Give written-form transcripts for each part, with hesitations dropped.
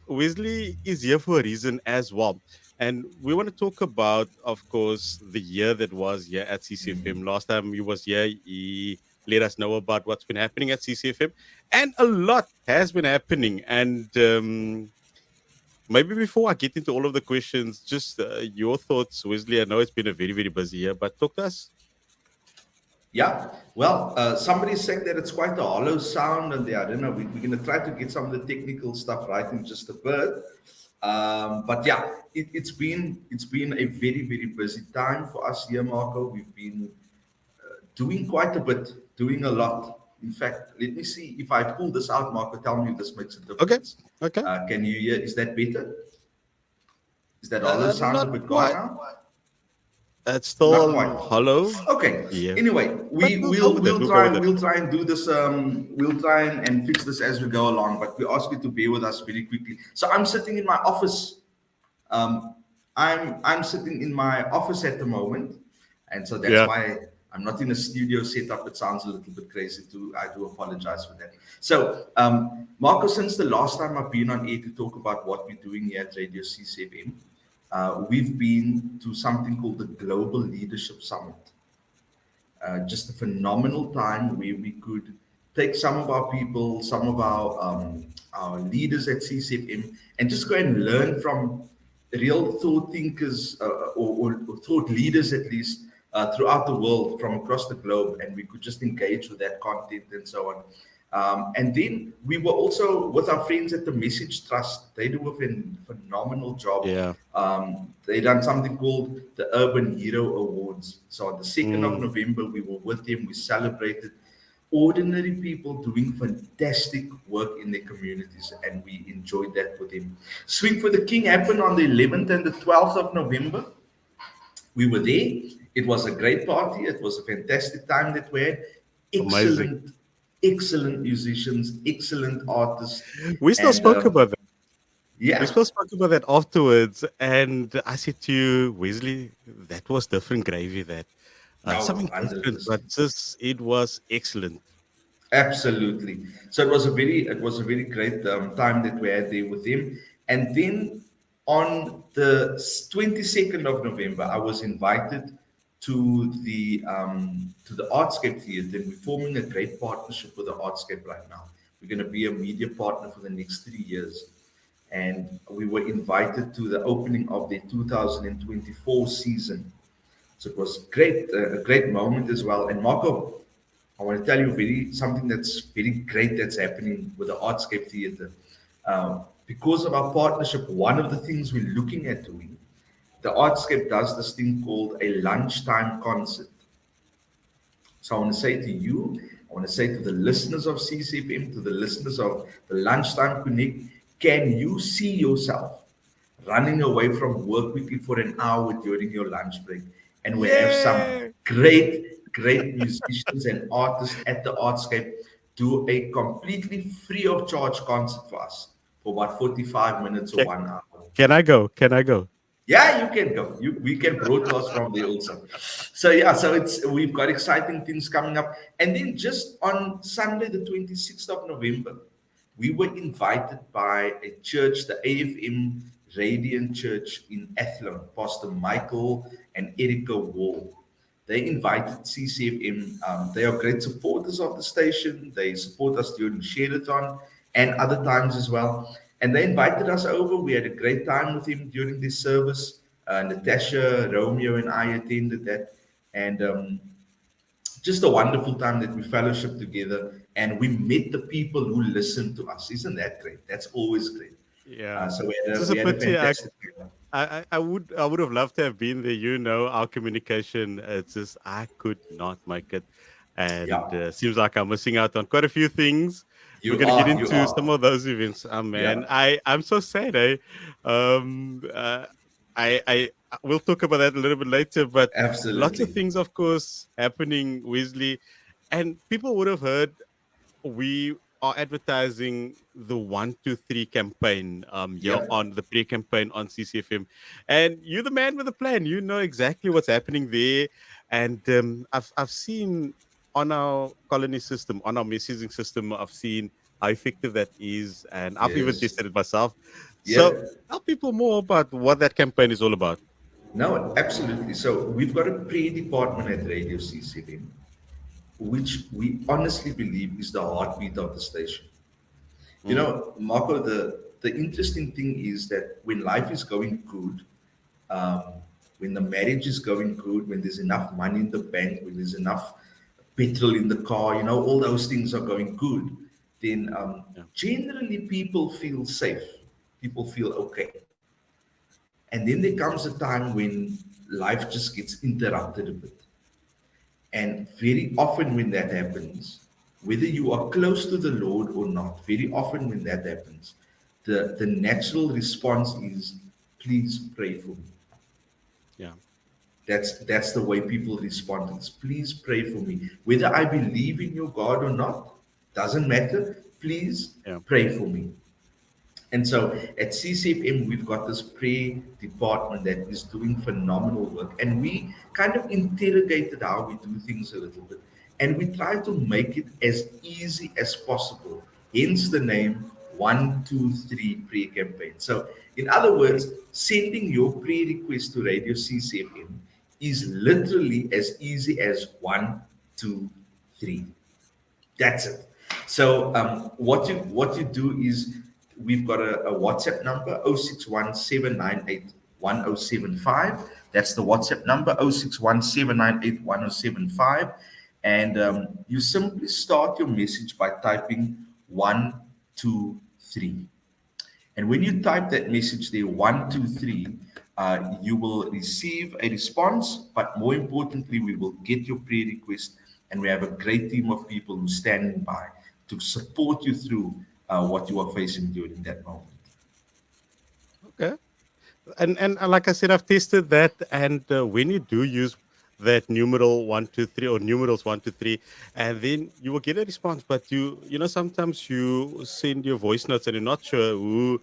Wesley is here for a reason as well. And we want to talk about, of course, the year that was here at CCFM. Last time he was here, he let us know about what's been happening at CCFM. And a lot has been happening. And maybe before I get into all of the questions, just your thoughts, Wesley. I know it's been a very, very busy year, but talk to us. Yeah, well, somebody's saying that it's quite a hollow sound, and I don't know. We're going to try to get some of the technical stuff right in just a bit. But yeah, it's been a very very busy time for us here, Marco. We've been doing quite a bit, doing a lot. In fact, let me see if I pull this out, Marco. Tell me if this makes a Okay. difference. Okay. Can you hear? Is that better? Is that hollow sound a Not bit gone quite. now? It's Not quite. still hollow. Okay. Yeah. Anyway, But we we'll go will with it. we'll We'll go try with and it. we'll try and do this. We'll try and fix this as we go along. But we ask you to bear with us very quickly. So I'm sitting in my office. Um, I'm sitting in my office at the moment, and so that's Yeah. why I'm not in a studio setup. It sounds a little bit crazy too. I do apologize for that. So, Marco, since the last time I've been on air to talk about what we're doing here at Radio CCFM, we've been to something called the Global Leadership Summit. Just a phenomenal time where we could take some of our people, some of our leaders at CCFM, and just go and learn from real thought thinkers or thought leaders at least throughout the world from across the globe, and we could just engage with that content and so on. And then we were also with our friends at the Message Trust. They do a phenomenal job. Yeah. They done something called the Urban Hero Awards. So on the 2nd of Mm. November, we were with them. We celebrated ordinary people doing fantastic work in their communities, and we enjoyed that with them. Swing for the King happened on the 11th and the 12th of November. We were there. It was a great party. It was a fantastic time that we had. Amazing. Excellent, excellent musicians, excellent artists, We still and spoke about that. We yeah, still spoke about that afterwards. And I said to you, Wesley, that was different gravy. That no, something different, but 100%. just it was excellent. Absolutely. So it was a very great time that we had there with him. And then on the 22nd of November, I was invited to the Artscape Theatre. And we're forming a great partnership with the Artscape right now. We're going to be a media partner for the next 3 years. And we were invited to the opening of the 2024 season. So it was great, a great moment as well. And Marco, I want to tell you something that's very great that's happening with the Artscape Theatre. Because of our partnership, one of the things we're looking at doing, the Artscape does this thing called a lunchtime concert. So I want to say to you, I want to say to the listeners of CCFM, to the listeners of the Lunchtime Connect, can you see yourself running away from work quickly for an hour during your lunch break? And we have some Yeah. great musicians and artists at the Artscape do a completely free of charge concert for us for about 45 minutes or Can, 1 hour. can I go? Can I go? Yeah, you can go. We can broadcast from there also. So yeah, so we've got exciting things coming up. And then just on Sunday, the 26th of November, we were invited by a church, the AFM Radiant Church in Athlone, Pastor Michael and Erica Wall. They invited CCFM. They are great supporters of the station. They support us during Sheraton and other times as well. And they invited us over. We had a great time with him during this service. Natasha, Romeo, and I attended that. And just a wonderful time that we fellowship together and we met the people who listen to us. Isn't that great? That's always great. Yeah. So we It's had a, just a we had a pity. fantastic time. I would have loved to have been there. Our communication. It's just I could not make it, and Yeah, seems like I'm missing out on quite a few things. We're you gonna get are. You into some are. of those events. Man, Yeah, I'm so sad. Um, uh, I we'll talk about that a little bit later. But lots of absolutely. things, of course, happening, Weasley, and people would have heard we are advertising the 123 campaign you're Yeah. on the pre-campaign on CCFM, and you're the man with a plan. You know exactly what's happening there. And I've seen on our colony system, on our messaging system, I've seen how effective that is, and I've even Yes. tested it myself. Yeah. So tell people more about what that campaign is all about. No, absolutely. So we've got a prayer department at Radio CCFM, which we honestly believe is the heartbeat of the station. You Mm, know, Marco, the interesting thing is that when life is going good, um, when the marriage is going good, when there's enough money in the bank, when there's enough petrol in the car, all those things are going good, then yeah, generally people feel safe. People feel okay. And then there comes a time when life just gets interrupted a bit. And very often, when that happens, whether you are close to the Lord or not, very often when that happens, the natural response is, please pray for me. yeah, That's the way people respond. It's please pray for me. Whether I believe in your God or not, doesn't matter. Please yeah. pray for me. And so at CCFM, we've got this prayer department that is doing phenomenal work. And we kind of interrogated how we do things a little bit. And we try to make it as easy as possible. Hence the name 123 Prayer Campaign. So, in other words, sending your prayer request to Radio CCFM is literally as easy as 123. That's it. So what you do is we've got a WhatsApp number 0617981075. That's the WhatsApp number 0617981075. And you simply start your message by typing 123. And when you type that message there, 123, you will receive a response. But more importantly, we will get your prayer request, and we have a great team of people who standing by to support you through what you are facing during that moment. Okay. And like I said, I've tested that, and when you do use that numeral 123 or numerals 123, and then you will get a response, but sometimes you send your voice notes and you're not sure who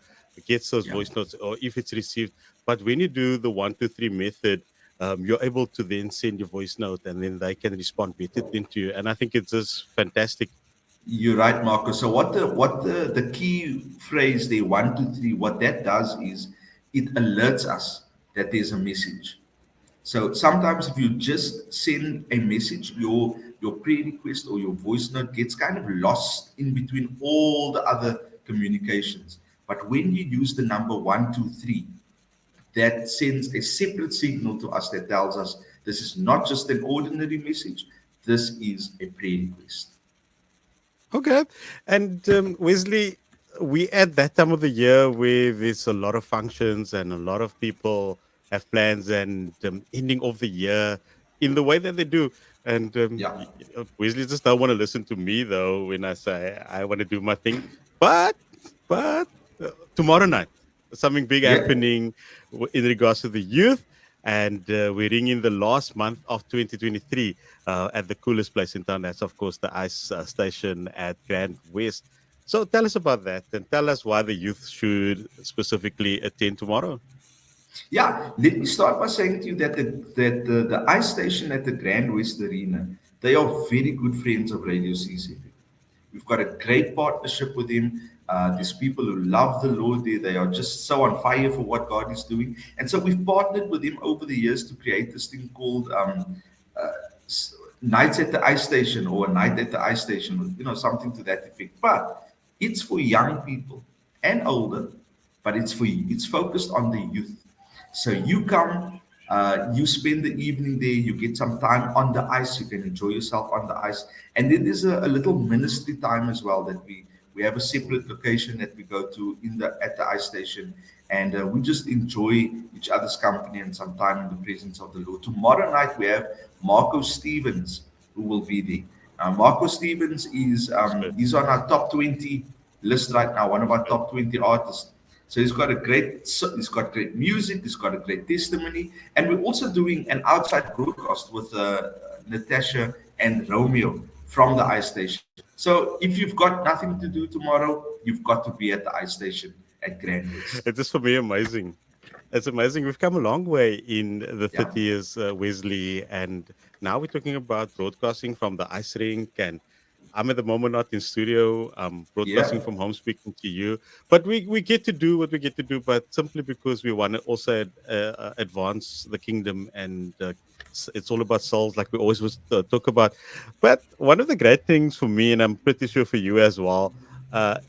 gets those Yeah. voice notes or if it's received. But when you do the 123 method, you're able to then send your voice note, and then they can respond better to you, and I think it's just fantastic. You're right, Marco. So what the key phrase there, 123, what that does is it alerts us that there's a message. So sometimes if you just send a message, your prayer request or your voice note gets kind of lost in between all the other communications. But when you use the number 123, that sends a separate signal to us that tells us this is not just an ordinary message, this is a prayer request. Okay. And Wesley, we at that time of the year where there's a lot of functions and a lot of people have plans and ending of the year in the way that they do. And Yeah. Wesley just don't want to listen to me though when I say I want to do my thing. But but tomorrow night something big Yeah. happening in regards to the youth, and we're in the last month of 2023 at the coolest place in town. That's, of course, the ice station at Grand West. So tell us about that and tell us why the youth should specifically attend tomorrow. Yeah, let me start by saying to you that the ice station at the Grand West Arena, they are very good friends of Radio CCP. We've got a great partnership with him. There's people who love the Lord there. They are just so on fire for what God is doing. And so we've partnered with him over the years to create this thing called Nights at the Ice Station or a Night at the Ice Station, something to that effect. But it's for young people and older, but it's focused on the youth. So you come, you spend the evening there, you get some time on the ice, you can enjoy yourself on the ice. And then there's a little ministry time as well that we have a separate location that we go to at the ice station, and we just enjoy each other's company and some time in the presence of the Lord. Tomorrow night we have Marco Stevens who will be there. Marco Stevens is That's good. he's on our top 20 list right now, one of That's our good. top 20 artists. So he's got great music, he's got a great testimony, and we're also doing an outside broadcast with Natasha and Romeo from the ice station. So if you've got nothing to do tomorrow, you've got to be at the ice station at Grand West. It's just for me amazing. It's amazing. We've come a long way in the Yeah. 30 years, Wesley, and now we're talking about broadcasting from the ice rink and I'm at the moment not in studio. I'm Yeah. broadcasting from home, speaking to you. But we get to do what we get to do, but simply because we want to also advance the kingdom, and it's all about souls, like we always was talk about. But one of the great things for me, and I'm pretty sure for you as well,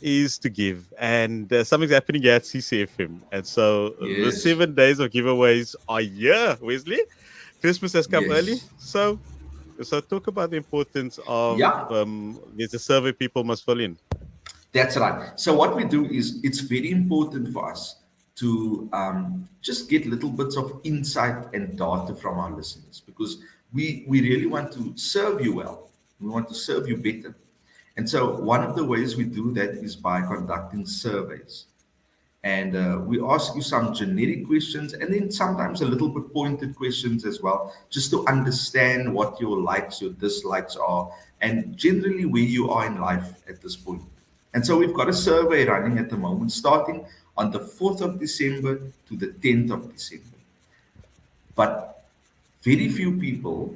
is to give. And something's happening here at CCFM. And so the Yes. 7 days of giveaways are here, Wesley. Christmas has come early. Yes. So talk about the importance of Yeah. there's a survey people must fill in. That's right. So what we do is it's very important for us to just get little bits of insight and data from our listeners because we really want to serve you well. We want to serve you better. And so one of the ways we do that is by conducting surveys. And we ask you some generic questions and then sometimes a little bit pointed questions as well, just to understand what your likes, your dislikes are, and generally where you are in life at this point. And so we've got a survey running at the moment, starting on the 4th of December to the 10th of December. But very few people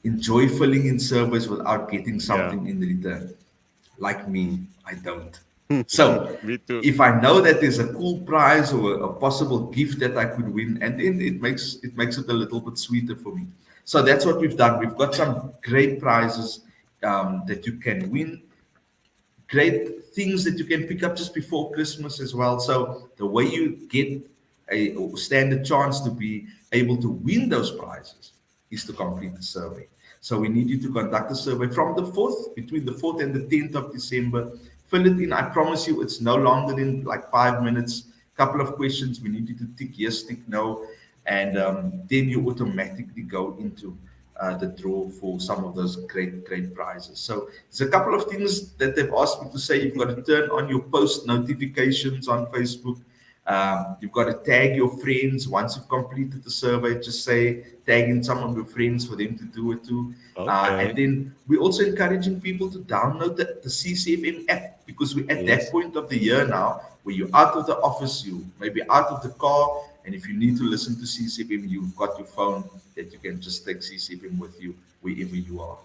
enjoy filling in surveys without getting Yeah. something in return. Like me, Mm. I don't. So Me too. if I know that there's a cool prize or a possible gift that I could win, and then it makes it a little bit sweeter for me. So that's what we've done. We've got some great prizes that you can win, great things that you can pick up just before Christmas as well. So the way you get a or stand a chance to be able to win those prizes is to complete the survey. So we need you to conduct a survey from the 4th, between the 4th and the 10th of December. Fill it in. I promise you it's no longer than like 5 minutes. Couple of questions. We need you to tick yes, tick no, and then you automatically go into the draw for some of those great prizes. So there's a couple of things that they've asked me to say. You've got to turn on your post notifications on Facebook. You've got to tag your friends once you've completed the survey. Just say tag in some of your friends for them to do it too. And Okay. then we're also encouraging people to download the CCFM app because we're at that Yes. point of the year now where you're out of the office, you maybe out of the car, and if you need to listen to CCFM, you've got your phone that you can just take CCFM with you wherever you are.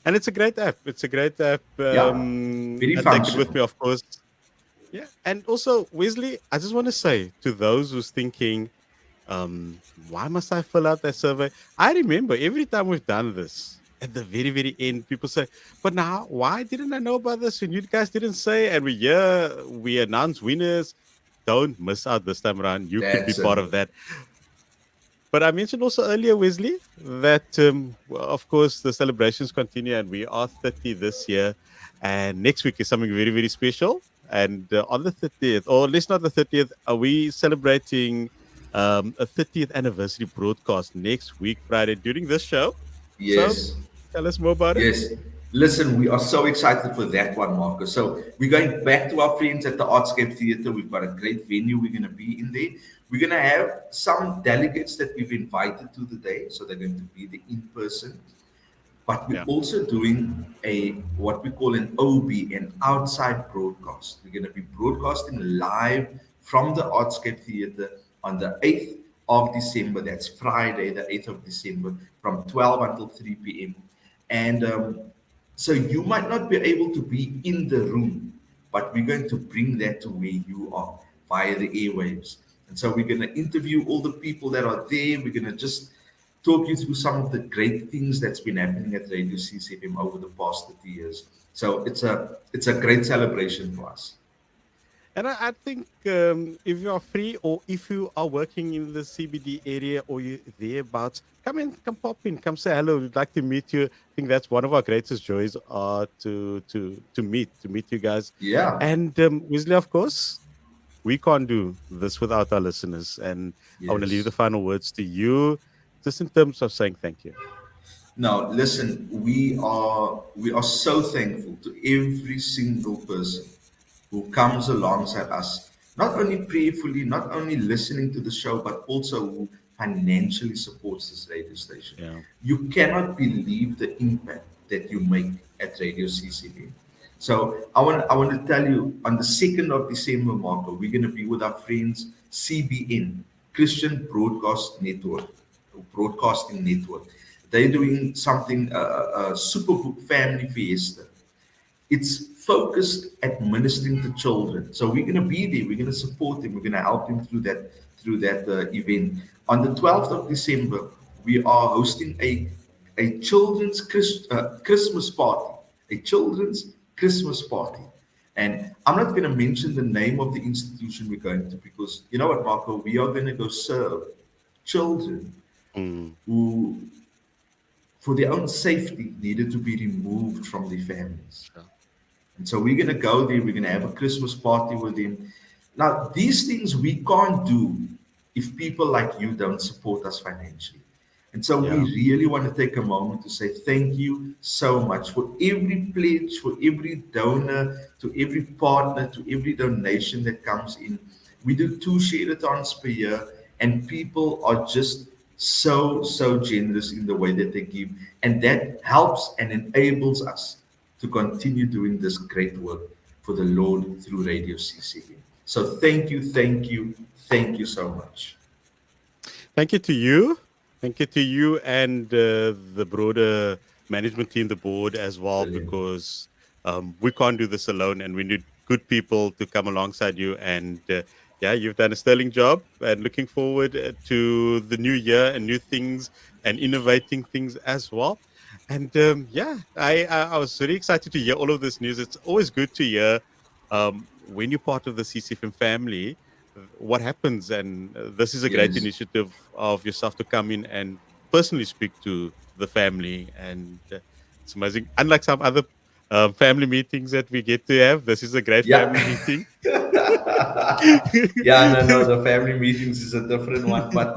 And it's a great app. It's a great app. Yeah, very I take it with functional. me, of course. Yeah. And also, Wesley, I just want to say to those who's thinking, why must I fill out that survey? I remember every time we've done this, at the very, very end, people say, but now, why didn't I know about this? And you guys didn't say, and we announce winners. Don't miss out this time around. You could be That's part it. of that. But I mentioned also earlier, Wesley, that well, of course the celebrations continue, and we are 30 this year, and next week is something very, very special. And on the 30th, or at least not the 30th, are we celebrating a 30th anniversary broadcast next week, Friday, during this show? So Yes. tell us more about it. Yes. Listen, we are so excited for that one, Marcus. So we're going back to our friends at the Artscape Theatre. We've got a great venue. We're going to be in there. We're going to have some delegates that we've invited to the day. So they're going to be the in person. But we're Yeah. also doing a what we call an OB, an outside broadcast. We're going to be broadcasting live from the Artscape Theatre on the 8th of December. That's Friday, the 8th of December, from 12 until 3 p.m. And so you might not be able to be in the room, but we're going to bring that to where you are via the airwaves. And so we're going to interview all the people that are there. We're going to just talk you through some of the great things that's been happening at Radio CCFM over the past 30 years. So it's a great celebration for us. And I think if you are free or if you are working in the CBD area or you thereabouts, come in, come pop in, come say hello. We'd like to meet you. I think that's one of our greatest joys to meet you guys. Yeah. And Wesley, of course, we can't do this without our listeners. And I want to leave the Yes. final words to you, just in terms of saying thank you. Now, listen, we are so thankful to every single person who comes alongside us, not only prayerfully, not only listening to the show, but also who financially supports this radio station. Yeah. You cannot believe the impact that you make at Radio CCB. So I want to tell you on the 2nd of December, Marco, we're going to be with our friends CBN, Christian Broadcast Network, Broadcasting Network. They're doing something, a Superbook Family Fiesta. It's focused at ministering to children. So we're going to be there. We're going to support them. We're going to help them through that event. On the 12th of December, we are hosting a children's Christmas party. A children's Christmas party. And I'm not going to mention the name of the institution we're going to, because you know what, Marco, we are going to go serve children Mm, who, for their own safety, needed to be removed from their families. sure. And so we're going to go there. We're going to have a Christmas party with him. Now, these things we can't do if people like you don't support us financially. And so we Yeah. really want to take a moment to say thank you so much for every pledge, for every donor, to every partner, to every donation that comes in. We do 2 share-a-thons per year, and people are just so generous in the way that they give. And that helps and enables us to continue doing this great work for the Lord through Radio CCFM. So thank you so much. Thank you to you. Thank you to you and the broader management team, the board as well, Brilliant. because we can't do this alone, and we need good people to come alongside you. And yeah, you've done a sterling job, and looking forward to the new year and new things and innovating things as well. And yeah, I was really excited to hear all of this news. It's always good to hear when you're part of the CCFM family what happens. And this is a great Yes. initiative of yourself to come in and personally speak to the family. And it's amazing. Unlike some other family meetings that we get to have, this is a great Yeah. family meeting. Yeah, no, the family meetings is a different one. But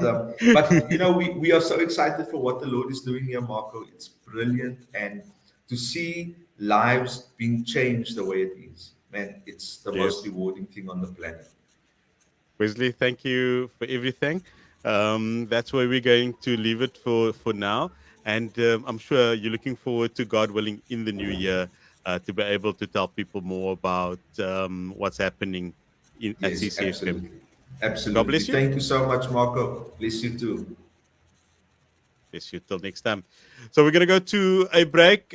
you know, we are so excited for what the Lord is doing here, Marco. It's brilliant. And to see lives being changed the way it is, man, it's the most Yes. rewarding thing on the planet. Wesley, thank you for everything. That's where we're going to leave it for now. And I'm sure you're looking forward to, God willing, in the new year to be able to tell people more about what's happening at Yes, CCFM. absolutely. God Absolutely. bless you. Thank you so much, Marco. Bless you too. Bless you till next time. So we're going to go to a break.